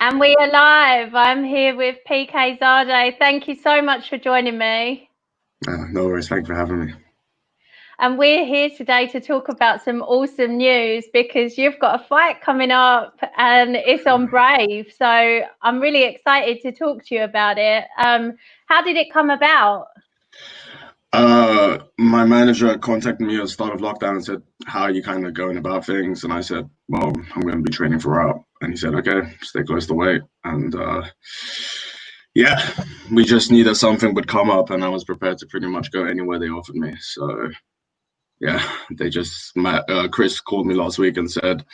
And we are live. I'm here with PK Zadeh. Thank you so much for joining me. No worries. Thanks for having me. And we're here today to talk about some awesome news because you've got a fight coming up and it's on Brave. So I'm really excited to talk to you about it. How did it come about? My manager contacted me at the start of lockdown and said, "How are you kind of going about things?" And I said, "Well, I'm going to be training for route." And he said, "Okay, stay close to weight." And yeah, we just needed something would come up, and I was prepared to pretty much go anywhere they offered me. So yeah, they just met. Chris called me last week and said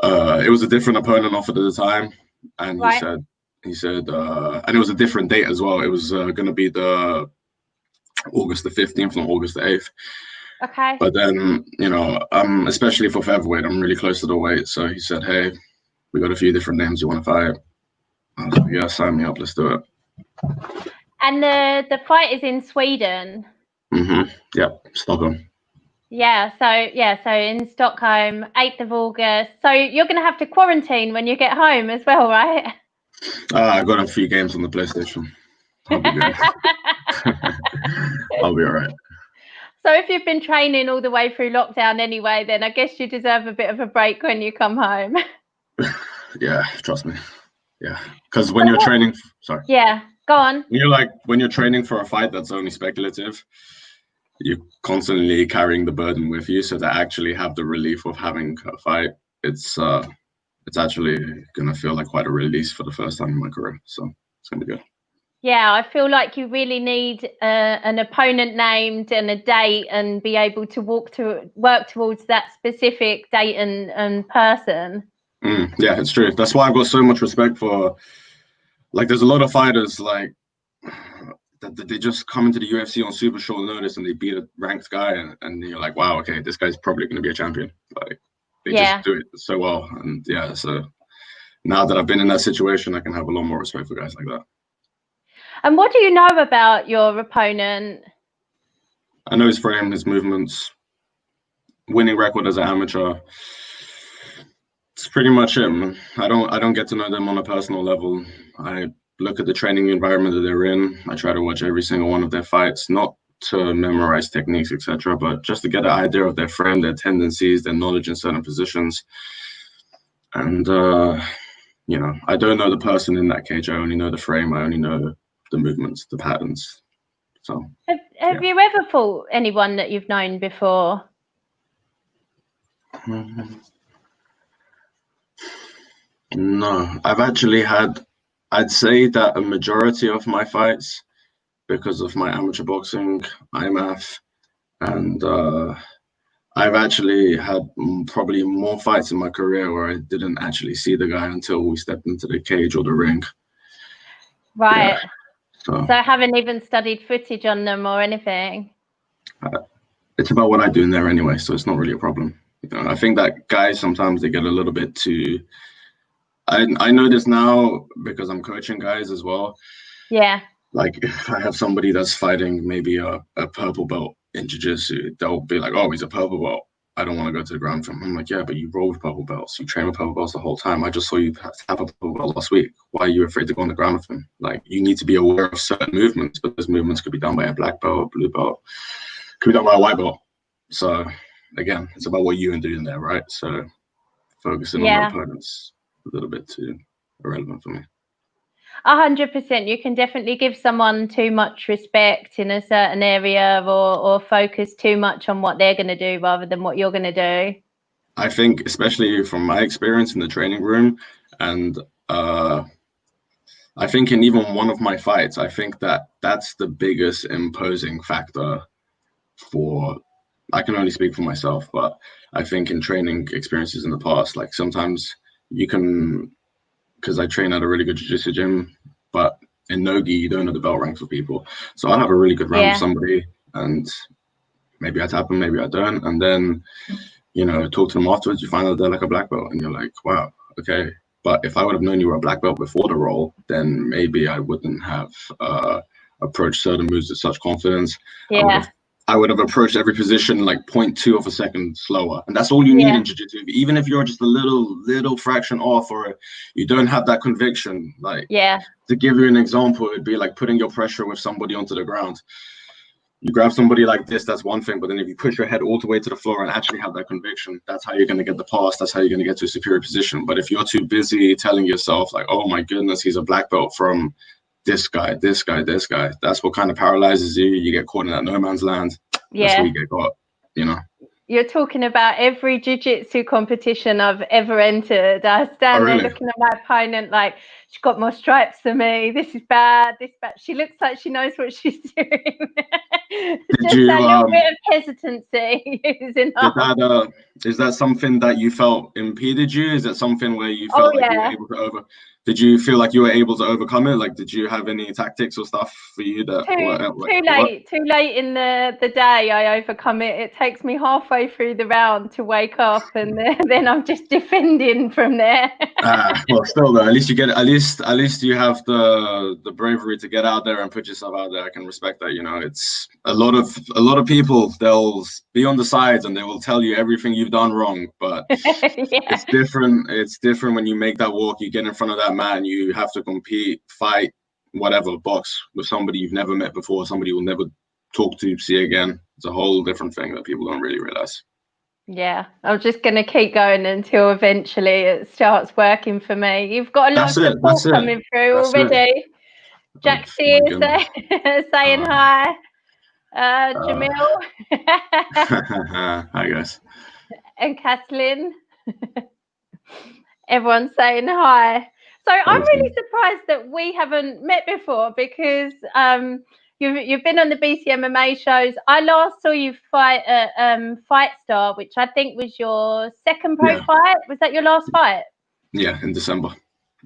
it was a different opponent offered at the time, and Right. he said, and it was a different date as well. It was going to be the August the 15th and August the 8th. Okay. But then, especially for featherweight, I'm really close to the weight. So he said, "Hey, we got a few different names. You want to fight?" I was like, "Yeah, sign me up. Let's do it." And the fight is in Sweden. Yep, Stockholm. Yeah, so in Stockholm, 8th of August. So you're going to have to quarantine when you get home as well, right? I got a few games on the PlayStation. I'll be good. I'll be all right. So if you've been training all the way through lockdown anyway, then I guess you deserve a bit of a break when you come home. Yeah, trust me. Yeah, because when you're training, sorry. Yeah, go on. When you're training for a fight that's only speculative, you're constantly carrying the burden with you. So to actually have the relief of having a fight, it's actually gonna feel like quite a release for the first time in my career. So it's gonna be good. Yeah, I feel like you really need an opponent named and a date and be able to work towards that specific date and person. Yeah, it's true. That's why I've got so much respect for, there's a lot of fighters that they just come into the UFC on super short notice and they beat a ranked guy, and you're like, wow, okay, this guy's probably going to be a champion. They just do it so well. And yeah, so now that I've been in that situation, I can have a lot more respect for guys like that. And what do you know about your opponent? I know his frame, his movements, winning record as an amateur. It's pretty much it, man. I don't get to know them on a personal level. I look at the training environment that they're in. I try to watch every single one of their fights, not to memorize techniques, etc., but just to get an idea of their frame, their tendencies, their knowledge in certain positions. And I don't know the person in that cage. I only know the frame. I only know the movements, the patterns. So have you ever fought anyone that you've known before? No, I've actually had, I'd say that a majority of my fights, because of my amateur boxing, IMAF, and I've actually had probably more fights in my career where I didn't actually see the guy until we stepped into the cage or the ring. Right. Yeah. So I haven't even studied footage on them or anything. It's about what I do in there anyway, so it's not really a problem. I think that guys sometimes they get a little bit too. I know this now because I'm coaching guys as well. Yeah. Like if I have somebody that's fighting maybe a purple belt in jiu-jitsu, they'll be like, "Oh, he's a purple belt. I don't want to go to the ground for him." I'm like, "Yeah, but you roll with purple belts. You train with purple belts the whole time. I just saw you have a purple belt last week. Why are you afraid to go on the ground with him? Like, you need to be aware of certain movements, but those movements could be done by a black belt, a blue belt, could be done by a white belt. So again, it's about what you are doing there, right? So focusing on the opponents a little bit too irrelevant for me. 100%. You can definitely give someone too much respect in a certain area or focus too much on what they're going to do rather than what you're going to do. I think, especially from my experience in the training room, and I think in even one of my fights, I think that's the biggest imposing factor for, I can only speak for myself, but I think in training experiences in the past, like sometimes you can, because I train at a really good jiu-jitsu gym, but in Nogi, you don't know the belt ranks of people. So I'll have a really good round with somebody and maybe I tap them, maybe I don't. And then, talk to them afterwards, you find out they're like a black belt and you're like, wow, okay. But if I would have known you were a black belt before the roll, then maybe I wouldn't have approached certain moves with such confidence. Yeah. I would have approached every position like 0.2 of a second slower. And that's all you need in jiu-jitsu. Even if you're just a little fraction off, or you don't have that conviction, like, to give you an example, it'd be like putting your pressure with somebody onto the ground. You grab somebody like this, that's one thing. But then if you push your head all the way to the floor and actually have that conviction, that's how you're going to get the pass. That's how you're going to get to a superior position. But if you're too busy telling yourself like, oh my goodness, he's a black belt from this guy, that's what kind of paralyzes you. You get caught in that no man's land. That's where you get caught, you know. You're talking about every jiu-jitsu competition I've ever entered. I stand there looking at my opponent like, she's got more stripes than me. This is bad. This bad. She looks like she knows what she's doing. Just a little bit of hesitancy is enough. Is that something that you felt impeded you? Is that something where you felt like you were able to did you feel like you were able to overcome it? Like, did you have any tactics or stuff for you that too late in the day I overcome it? It takes me halfway through the round to wake up, and then I'm just defending from there. Well, still though, at least you get at least you have the bravery to get out there and put yourself out there. I can respect that. You know, it's a lot of people, they'll be on the sides and they will tell you everything you've done wrong, but it's different when you make that walk. You get in front of that man, you have to compete, fight, whatever, box with somebody you've never met before, somebody you'll never talk to, see again. It's a whole different thing that people don't really realize. Yeah, I'm just going to keep going until eventually it starts working for me. You've got a lot of support coming through already. Jack Sears saying hi. Jamil. Hi, guys. And Kathleen. Everyone's saying hi. So I'm really surprised that we haven't met before, because you've been on the BC MMA shows. I last saw you fight at Fight Star, which I think was your second pro fight. Was that your last fight? Yeah, in December.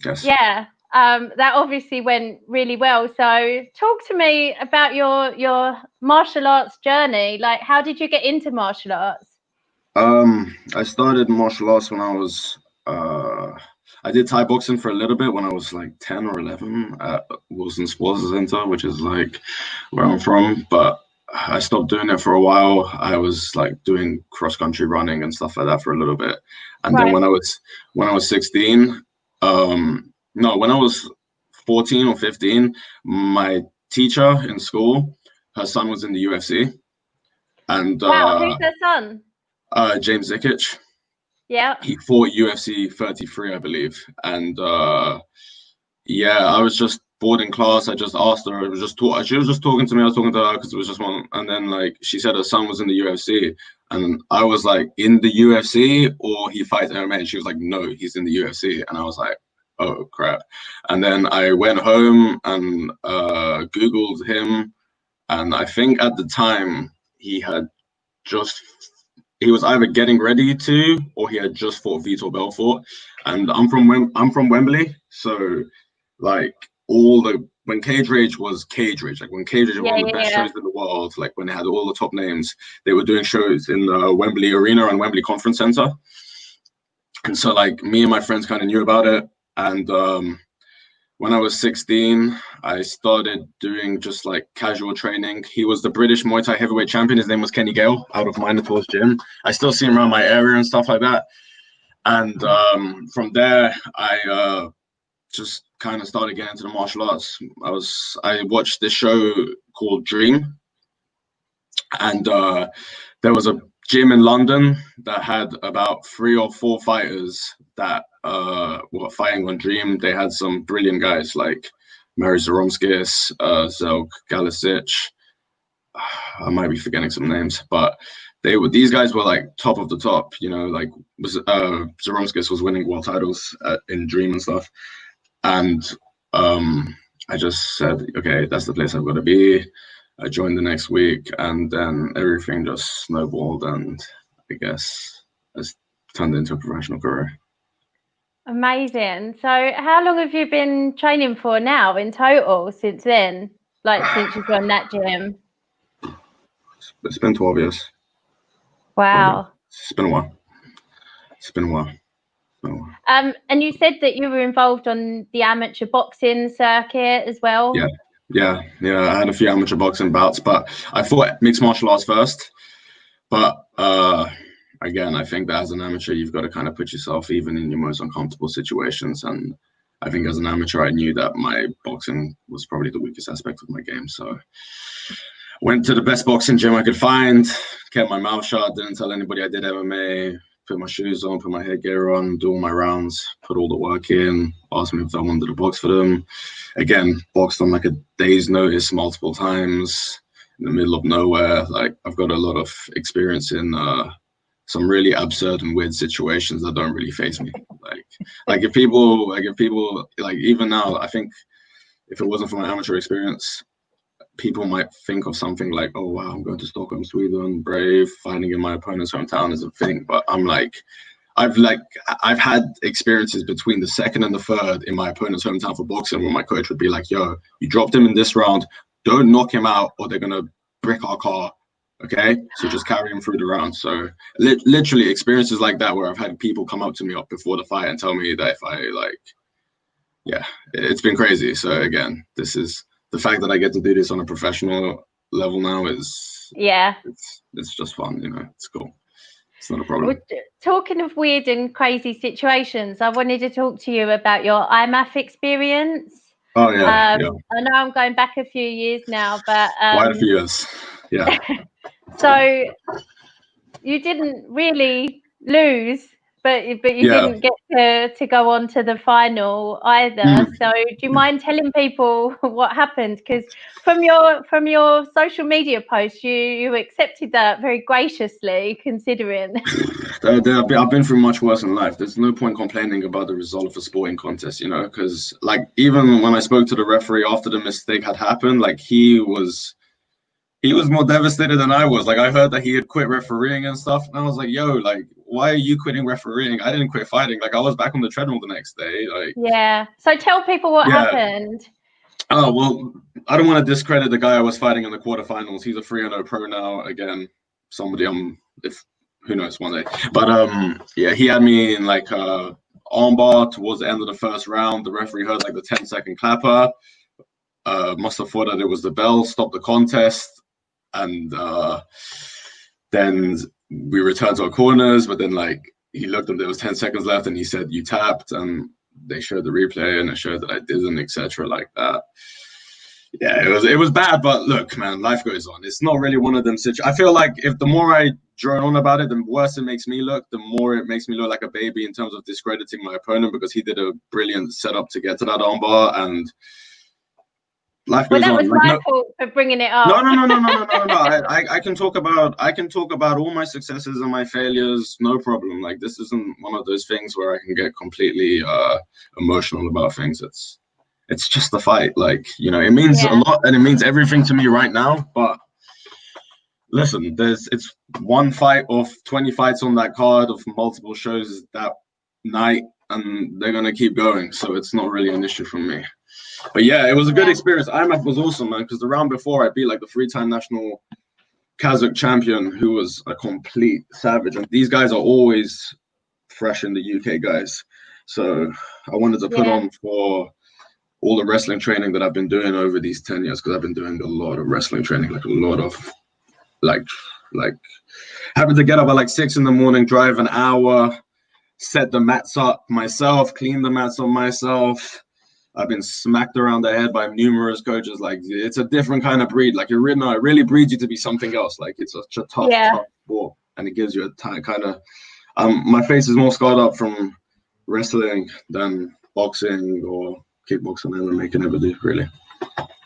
Yes. Yeah. That obviously went really well. So talk to me about your martial arts journey. Like, how did you get into martial arts? I started martial arts when I was I did Thai boxing for a little bit when I was like 10 or 11 at Wilson Sports Center, which is like where I'm from, but I stopped doing it for a while. I was like doing cross country running and stuff like that for a little bit. And then when I was 16, when I was 14 or 15, my teacher in school, her son was in the UFC. And wow, who's her son? James Zikic. Yeah. He fought UFC 33, I believe. And I was just bored in class. I just asked her. She was just talking to me. I was talking to her because it was just one. And then like she said her son was in the UFC. And I was like, in the UFC or he fights MMA? And she was like, no, he's in the UFC. And I was like, oh crap. And then I went home and Googled him. And I think at the time he was either getting ready to, or he had just fought Vitor Belfort. And I'm from Wembley, so like when Cage Rage was Cage Rage, like when Cage Rage was one of the best shows in the world, like when they had all the top names, they were doing shows in the Wembley Arena and Wembley Conference Center. And so like me and my friends kind of knew about it. And when I was 16, I started doing just like casual training. He was the British Muay Thai heavyweight champion. His name was Kenny Gale, out of Minotaur's gym. I still see him around my area and stuff like that. And from there, I just kind of started getting into the martial arts. I watched this show called Dream. And there was a gym in London that had about 3 or 4 fighters that were fighting on Dream. They had some brilliant guys like Mary Zaromskis, Zelk Galicic. I might be forgetting some names, but these guys were like top of the top, you know, like Zaromskis was winning world titles in Dream and stuff. And I just said, okay, that's the place I've got to be. I joined the next week, and then everything just snowballed, and I guess it's turned into a professional career. Amazing. So how long have you been training for now in total since then? Like since you've joined that gym? It's been 12 years. Wow. It's been a while. And you said that you were involved on the amateur boxing circuit as well? Yeah. Yeah, I had a few amateur boxing bouts, but I fought mixed martial arts first. But again, I think that as an amateur, you've got to kind of put yourself even in your most uncomfortable situations. And I think as an amateur, I knew that my boxing was probably the weakest aspect of my game. So went to the best boxing gym I could find, kept my mouth shut, didn't tell anybody I did MMA, put my shoes on, put my headgear on, do all my rounds, put all the work in, asked me if I wanted to box for them. Again, boxed on like a day's notice multiple times in the middle of nowhere. Like I've got a lot of experience in some really absurd and weird situations that don't really faze me. If people like even now, I think if it wasn't for my amateur experience, people might think of something like, oh wow, I'm going to Stockholm, Sweden, brave, fighting in my opponent's hometown is a thing. But I'm like, I've had experiences between the second and the third in my opponent's hometown for boxing where my coach would be like, yo, you dropped him in this round, don't knock him out or they're gonna brick our car. Okay, so just carry him through the round. So literally experiences like that where I've had people come up to me up before the fight and tell me that if I it's been crazy. So again, this is the fact that I get to do this on a professional level now is it's just fun, it's cool. It's not a problem. Talking of weird and crazy situations, I wanted to talk to you about your IMAF experience. Oh yeah, I know I'm going back a few years now, but quite a few years. Yeah. So you didn't really lose, but you didn't get to go on to the final either. So do you mind telling people what happened? Because from your social media posts, you accepted that very graciously, considering. I've been through much worse in life. There's no point complaining about the result of a sporting contest, because like even when I spoke to the referee after the mistake had happened, like he was more devastated than I was. Like I heard that he had quit refereeing and stuff, and I was like, "Yo, like, why are you quitting refereeing? I didn't quit fighting. Like I was back on the treadmill the next day." Like, yeah. So tell people what happened. Oh well, I don't want to discredit the guy I was fighting in the quarterfinals. He's a 3-0 pro now. Again, somebody who knows one day. But he had me in like armbar towards the end of the first round. The referee heard like the 10-second clapper. Must have thought that it was the bell, stopped the contest. And then we returned to our corners, but then like he looked and there was 10 seconds left and he said, you tapped, and they showed the replay and it showed that I didn't, etc. like that. Yeah, it was bad, but look, man, life goes on. It's not really one of them situations. I feel like if the more I drone on about it, the worse it makes me look, the more it makes me look like a baby in terms of discrediting my opponent because he did a brilliant setup to get to that armbar and life goes on. That was my fault for bringing it up. No. I can talk about all my successes and my failures, no problem. Like this isn't one of those things where I can get completely emotional about things. It's just a fight. Like, it means a lot and it means everything to me right now. But listen, it's one fight of 20 fights on that card of multiple shows that night, and they're gonna keep going. So it's not really an issue for me. But yeah, it was a good experience. IMAF was awesome, man, because the round before I beat like the 3-time national Kazakh champion who was a complete savage. And these guys are always fresh in the UK guys. So I wanted to put on for all the wrestling training that I've been doing over these 10 years, because I've been doing a lot of wrestling training, like a lot of like having to get up at like 6 a.m, drive an hour, set the mats up myself, clean the mats up myself. I've been smacked around the head by numerous coaches. Like it's a different kind of breed. Like it really breeds you to be something else. Like it's such a tough sport, and it gives you a kind of. My face is more scarred up from wrestling than boxing or kickboxing. MMA can ever do, really.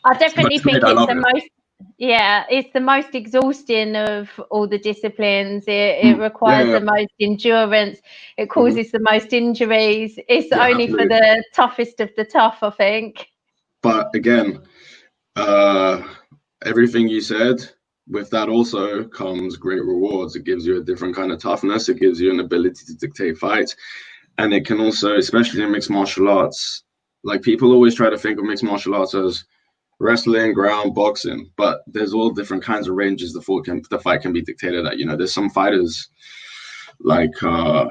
I definitely think it's the most. Yeah, it's the most exhausting of all the disciplines. It requires the most endurance. It causes the most injuries. It's only absolutely. For the toughest of the tough, I think. But again, everything you said, with that also comes great rewards. It gives you a different kind of toughness. It gives you an ability to dictate fights. And it can also, especially in mixed martial arts, like people always try to think of mixed martial arts as wrestling, ground, boxing, but there's all different kinds of ranges the fight can be dictated at. There's some fighters like I'll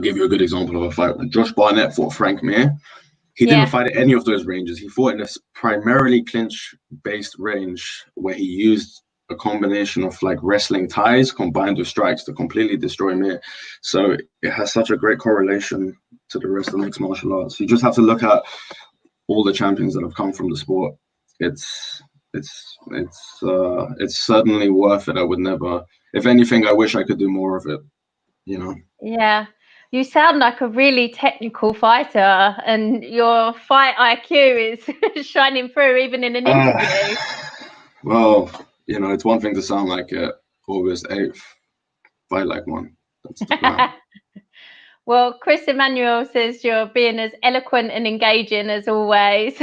give you a good example of a fight when Josh Barnett fought Frank Mir. He didn't fight at any of those ranges. He fought in a primarily clinch-based range where he used a combination of like wrestling ties combined with strikes to completely destroy me. So it has such a great correlation to the rest of mixed martial arts. You just have to look at all the champions that have come from the sport. It's certainly worth it. I would never, if anything, I wish I could do more of it, you know. Yeah, you sound like a really technical fighter, and your fight IQ is shining through even in an interview. Well, you know, it's one thing to sound like it. August 8th, fight like one. That's the plan. Well, Chris Emmanuel says you're being as eloquent and engaging as always.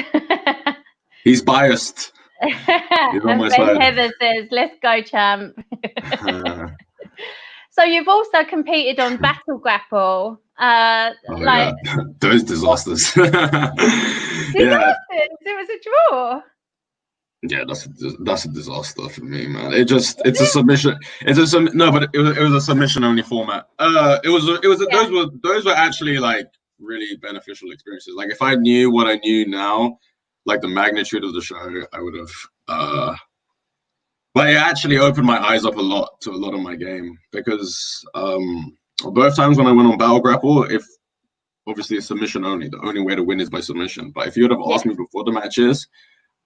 He's biased. He's on my side. Heather says, let's go, champ. So you've also competed on Battle Grapple. Yeah, those disasters. Disasters? It was a draw. Yeah, that's a disaster for me, man. It's a submission. No, but it was a submission only format. Those were actually like really beneficial experiences. Like if I knew what I knew now, like the magnitude of the show, I would have. But it actually opened my eyes up a lot to a lot of my game because both times when I went on Battle Grapple, if obviously it's submission only, the only way to win is by submission. But if you would have asked me before the matches,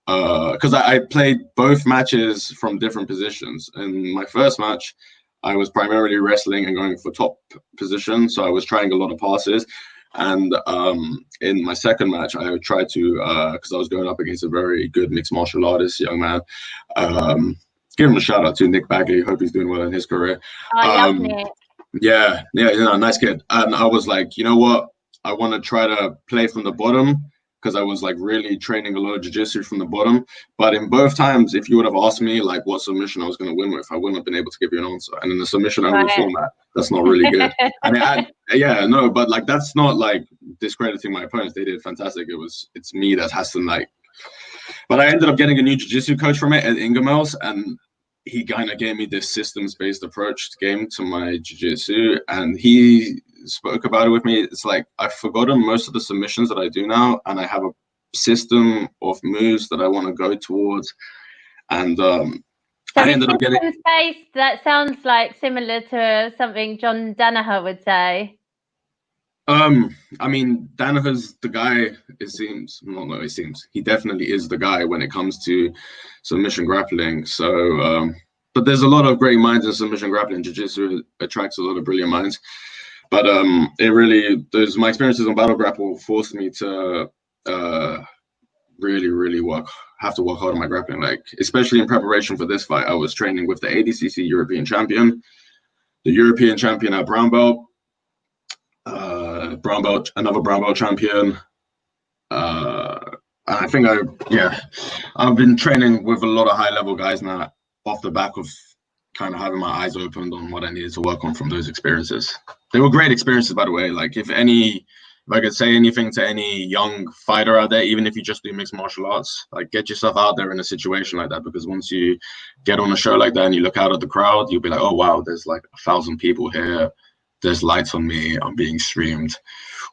because I played both matches from different positions. In my first match, I was primarily wrestling and going for top position, so I was trying a lot of passes. And in my second match, I tried to, because I was going up against a very good mixed martial artist, young man. Give him a shout out to Nick Bagley. Hope he's doing well in his career. I love Nick. Yeah, nice kid. And I was like, you know what? I want to try to play from the bottom because I was like really training a lot of jiu-jitsu from the bottom. But in both times, if you would have asked me like what submission I was going to win with, I wouldn't have been able to give you an answer. And in the submission only format, that's not really good. But like that's not like discrediting my opponents. They did fantastic. It's me that has to like. But I ended up getting a new jiu-jitsu coach from it at Ingemel's, and he kind of gave me this systems-based approach to my jiu-jitsu, and he spoke about it with me. It's like I've forgotten most of the submissions that I do now, and I have a system of moves that I want to go towards. And I ended up getting space. That sounds like similar to something John Danaher would say. I mean, Danaher's the guy, he definitely is the guy when it comes to submission grappling. So, but there's a lot of great minds in submission grappling. Jiu-jitsu attracts a lot of brilliant minds. But my experiences on Battle Grapple forced me to really have to work hard on my grappling. Like, especially in preparation for this fight, I was training with the ADCC European champion, the European champion at brown belt, another brown belt champion. I think I've been training with a lot of high level guys now off the back of kind of having my eyes opened on what I needed to work on from those experiences. They were great experiences, by the way. Like if I could say anything to any young fighter out there, even if you just do mixed martial arts, like get yourself out there in a situation like that, because once you get on a show like that and you look out at the crowd, you'll be like, oh wow, there's like 1,000 people here. There's lights on me. I'm being streamed.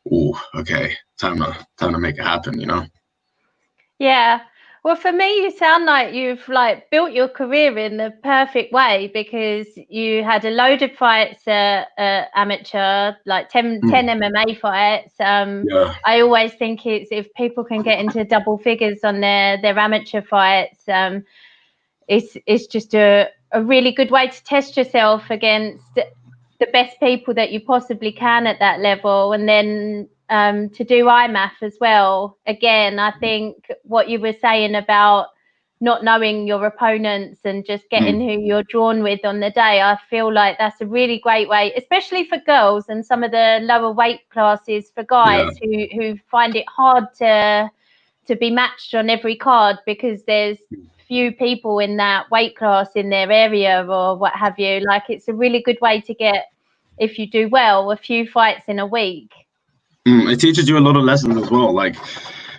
Oh, okay. Time to make it happen, you know? Yeah. Well, for me, you sound like you've like built your career in the perfect way, because you had a load of fights amateur, like 10 MMA fights. I always think if people can get into double figures on their amateur fights, it's just a really good way to test yourself against the best people that you possibly can at that level. And then to do IMAF as well. Again, I think what you were saying about not knowing your opponents and just getting who you're drawn with on the day, I feel like that's a really great way, especially for girls and some of the lower weight classes for guys who find it hard to be matched on every card because there's few people in that weight class in their area or what have you. Like, it's a really good way to get, if you do well, a few fights in a week. It teaches you a lot of lessons as well. Like,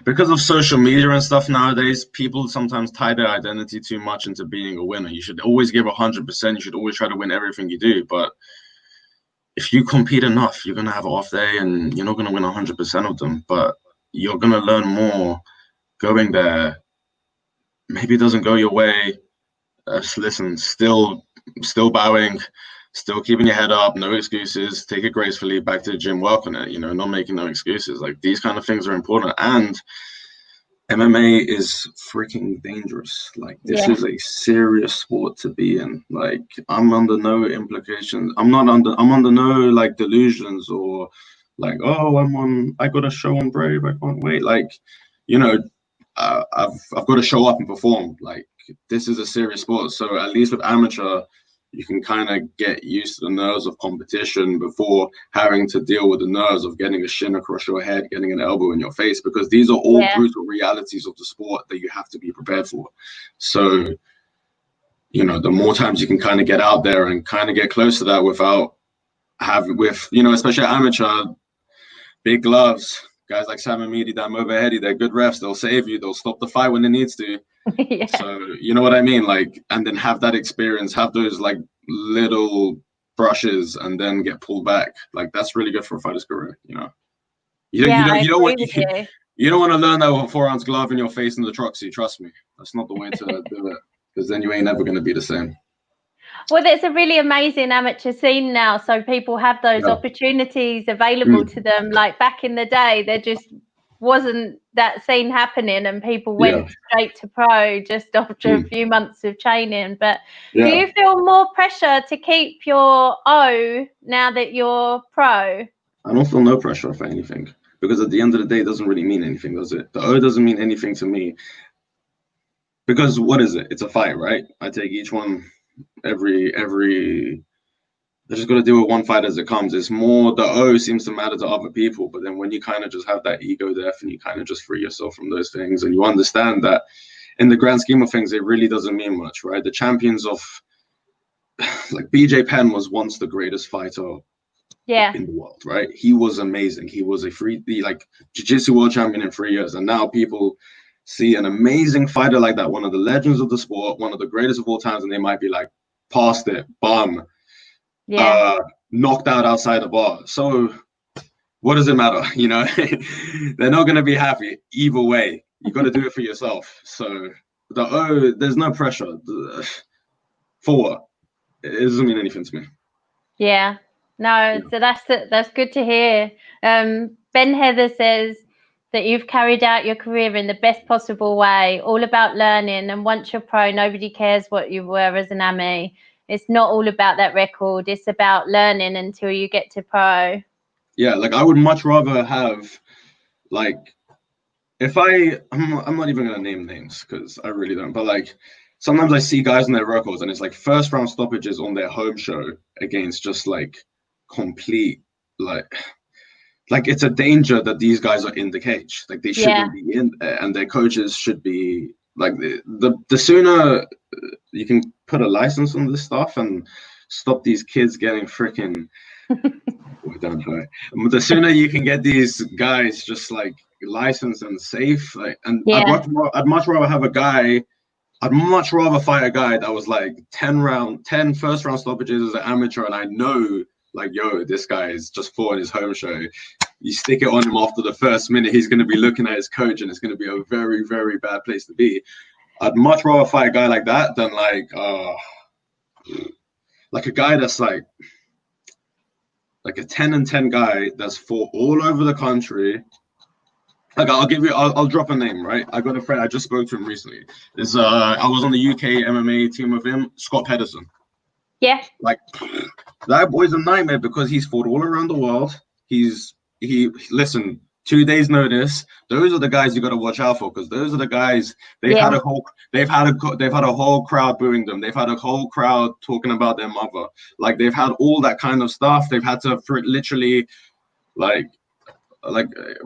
because of social media and stuff nowadays, people sometimes tie their identity too much into being a winner. You should always give 100%. You should always try to win everything you do. But if you compete enough, you're going to have an off day and you're not going to win 100% of them. But you're gonna learn more going there. Maybe it doesn't go your way. Listen, still bowing, still keeping your head up, no excuses. Take it gracefully, back to the gym, work on it. Not making no excuses. Like, these kind of things are important. And MMA is freaking dangerous. Like, this is a serious sport to be in. Like, I'm under no implications. I'm under no like delusions or like, oh, I got a show on Brave. I can't wait. Like, I've got to show up and perform. Like, this is a serious sport. So at least with amateur, you can kind of get used to the nerves of competition before having to deal with the nerves of getting a shin across your head, getting an elbow in your face, because these are all brutal realities of the sport that you have to be prepared for. So, the more times you can kind of get out there and kind of get close to that especially amateur, big gloves, guys like Sam and Meady, Dan Overheady, they're good refs. They'll save you. They'll stop the fight when it needs to. So, you know what I mean? Like, and then have that experience, have those like little brushes, and then get pulled back. Like, that's really good for a fighter's career. You don't want to learn that with a 4-ounce glove in your face in the Troxy. Trust me, that's not the way to do it, because then you ain't ever going to be the same. Well, there's a really amazing amateur scene now, so people have those opportunities available to them. Like, back in the day, there just wasn't that scene happening, and people went straight to pro just after a few months of training. But do you feel more pressure to keep your O now that you're pro? I don't feel no pressure for anything, because at the end of the day, it doesn't really mean anything, does it? The O doesn't mean anything to me, because what is it? It's a fight, right? I take each one every they're just going to deal with one fight as it comes. It's more the O seems to matter to other people, but then when you kind of just have that ego death and you kind of just free yourself from those things, and you understand that in the grand scheme of things, it really doesn't mean much, right? The champions of like BJ Penn was once the greatest fighter in the world, right? He was amazing. He was like jiu-jitsu world champion in 3 years, and now people see an amazing fighter like that, one of the legends of the sport, one of the greatest of all times, and they might be like, past it, bum, knocked out outside the bar. So what does it matter? They're not going to be happy either way. You got to do it for yourself. So there's no pressure. For what? It doesn't mean anything to me. So that's good to hear. Ben Heather says that you've carried out your career in the best possible way, all about learning, and once you're pro, nobody cares what you were as an AMI. It's not all about that record. It's about learning until you get to pro. Yeah, like, I would much rather have, like, I'm not even going to name names because I really don't, but like, sometimes I see guys on their records and it's like first round stoppages on their home show against just like complete, like it's a danger that these guys are in the cage. Like, they shouldn't be in there, and their coaches should be like, the sooner you can put a license on this stuff and stop these kids getting freaking the sooner you can get these guys just like licensed and safe, like, and I'd much rather have a guy. I'd much rather fight a guy that was like 10 first round stoppages as an amateur, and I know, like, yo, this guy is just fought his home show. You stick it on him after the first minute, he's going to be looking at his coach, and it's going to be a very, very bad place to be. I'd much rather fight a guy like that than like a guy that's like a 10-10 guy that's fought all over the country. Like, I'll drop a name, right? I got a friend, I just spoke to him recently. I was on the UK MMA team with him, Scott Pedersen. Yeah. Like, that boy's a nightmare because he's fought all around the world. Listen, 2 days notice. Those are the guys you got to watch out for, because those are the guys they've had a whole crowd booing them. They've had a whole crowd talking about their mother. Like, they've had all that kind of stuff. They've had to literally, like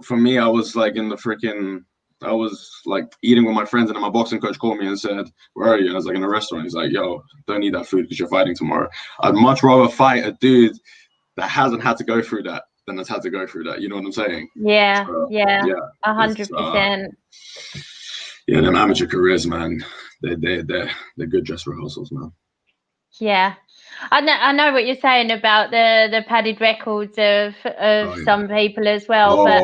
for me, I was like I was like eating with my friends, and then my boxing coach called me and said, "Where are you?" And I was like, in a restaurant. He's like, "Yo, don't eat that food because you're fighting tomorrow." I'd much rather fight a dude that hasn't had to go through that than has had to go through that. You know what I'm saying? Yeah, 100%. Yeah, them amateur careers, man. They're good dress rehearsals, man. Yeah. I know what you're saying about the padded records of Oh yeah. some people as well, but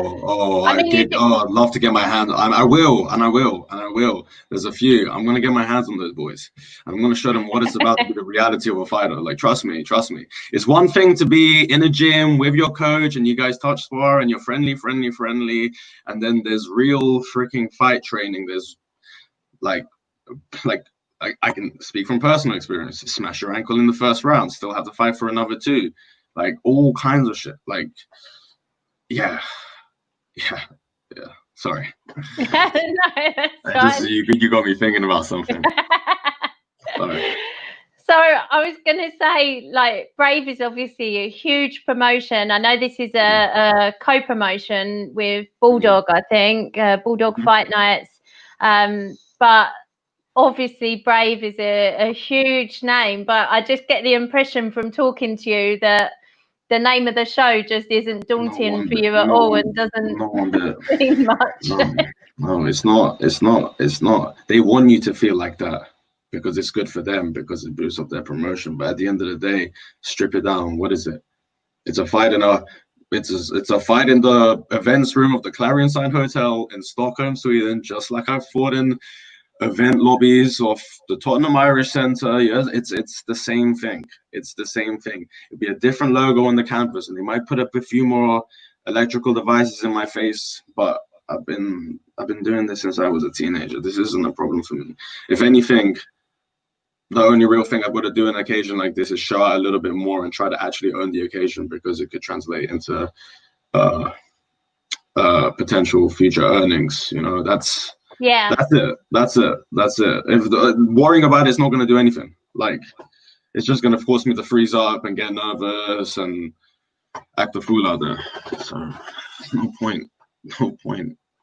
I mean, I'd love to get my hands. I will. There's a few. I'm gonna get my hands on those boys. I'm gonna show them what it's about to be the reality of a fighter. Like, trust me. It's one thing to be in a gym with your coach and you guys touch spar and you're friendly, and then there's real freaking fight training. There's like I can speak from personal experience. Smash your ankle in the first round, still have to fight for another two, like all kinds of shit. Like, yeah. Sorry. no, that's you got me thinking about something. Sorry. So I was going to say, like, Brave is obviously a huge promotion. I know this is a co-promotion with Bulldog, I think, Bulldog Fight Nights. But obviously Brave is a huge name. But I just get the impression from talking to you that the name of the show just isn't daunting for you at all and doesn't mean much. No, it's not. They want you to feel like that because it's good for them, because it boosts up their promotion. But at the end of the day, strip it down. What is it? It's a fight in a fight in the events room of the Clarion Sign Hotel in Stockholm, Sweden, just like I've fought in event lobbies of the Tottenham Irish Centre. Yes, it's the same thing. It's the same thing. It'd be a different logo on the canvas, and they might put up a few more electrical devices in my face. But I've been doing this since I was a teenager. This isn't a problem for me. If anything, the only real thing I've got to do on an occasion like this is show out a little bit more and try to actually own the occasion, because it could translate into potential future earnings. You know, that's it. If worrying about it's not going to do anything. Like, it's just going to force me to freeze up and get nervous and act a fool out there. So no point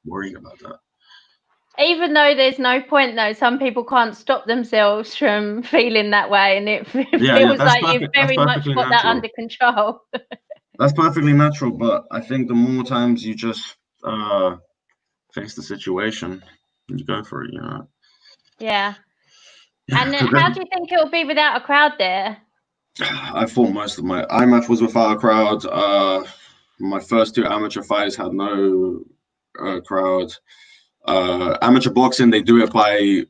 worrying about that. Even though there's no point, though, some people can't stop themselves from feeling that way, and it feels like you've very much got that under control. That's perfectly natural, but I think the more times you just face the situation, you go for it, you know. Yeah. And how do you think it'll be without a crowd there? I thought most of my IMAF was without a crowd. My first two amateur fights had no crowd. Amateur boxing, they do it by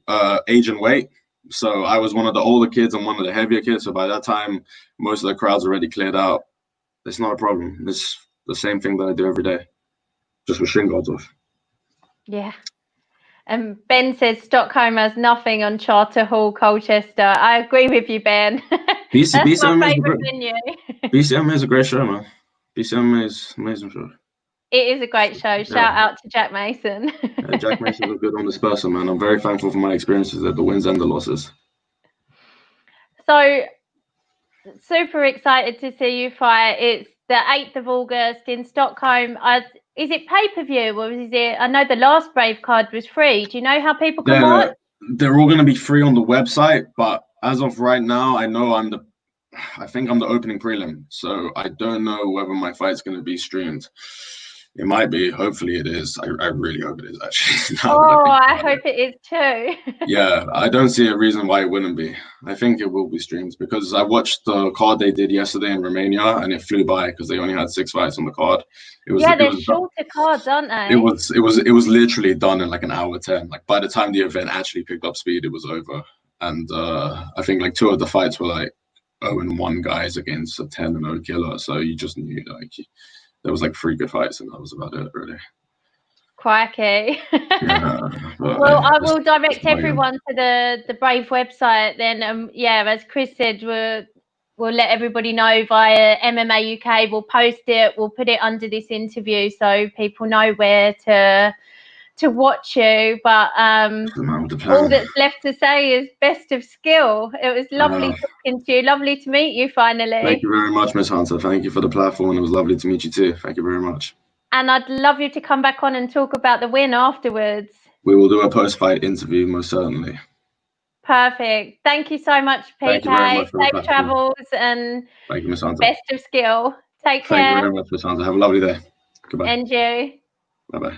age and weight. So I was one of the older kids and one of the heavier kids. So by that time, most of the crowd's already cleared out. It's not a problem. It's the same thing that I do every day, just with shin guards off. Yeah. And Ben says Stockholm has nothing on Charter Hall, Colchester. I agree with you, Ben. That's my favourite venue. BCM is a great show, man. BCM is an amazing show. It is a great show. Shout out to Jack Mason. Jack Mason was good on this person, man. I'm very thankful for my experiences at the wins and the losses. So, super excited to see you fight. It's the 8th of August in Stockholm. Is it pay-per-view or is it? I know the last Brave card was free. Do you know how people can watch? They're all going to be free on the website, but as of right now, I think I'm the opening prelim, so I don't know whether my fight's going to be streamed. It might be. Hopefully it is. I really hope it is, actually. I hope it is too. Yeah, I don't see a reason why it wouldn't be. I think it will be streamed, because I watched the card they did yesterday in Romania and it flew by because they only had 6 fights on the card. They're shorter cards, aren't they? It was literally done in like an hour 10. Like, by the time the event actually picked up speed, it was over. And I think like 2 of the fights were like 0-1 guys against a 10-0 killer. So you just knew like there was like 3 good fights, and that was about it, really. Crikey. Well, I will direct everyone to the Brave website then. As Chris said, we'll let everybody know via MMA UK. We'll post it. We'll put it under this interview so people know where to watch you. But all that's left to say is best of skill. It was lovely talking to you. Lovely to meet you finally. Thank you very much, Miss Hunter. Thank you for the platform. It was lovely to meet you too. Thank you very much. And I'd love you to come back on and talk about the win afterwards. We will do a post-fight interview, most certainly. Perfect. Thank you so much, PK. Safe travels and thank you, Miss Hunter. Best of skill. Take care. Thank you very much, Miss Hunter. Have a lovely day. Goodbye. And you. Bye-bye.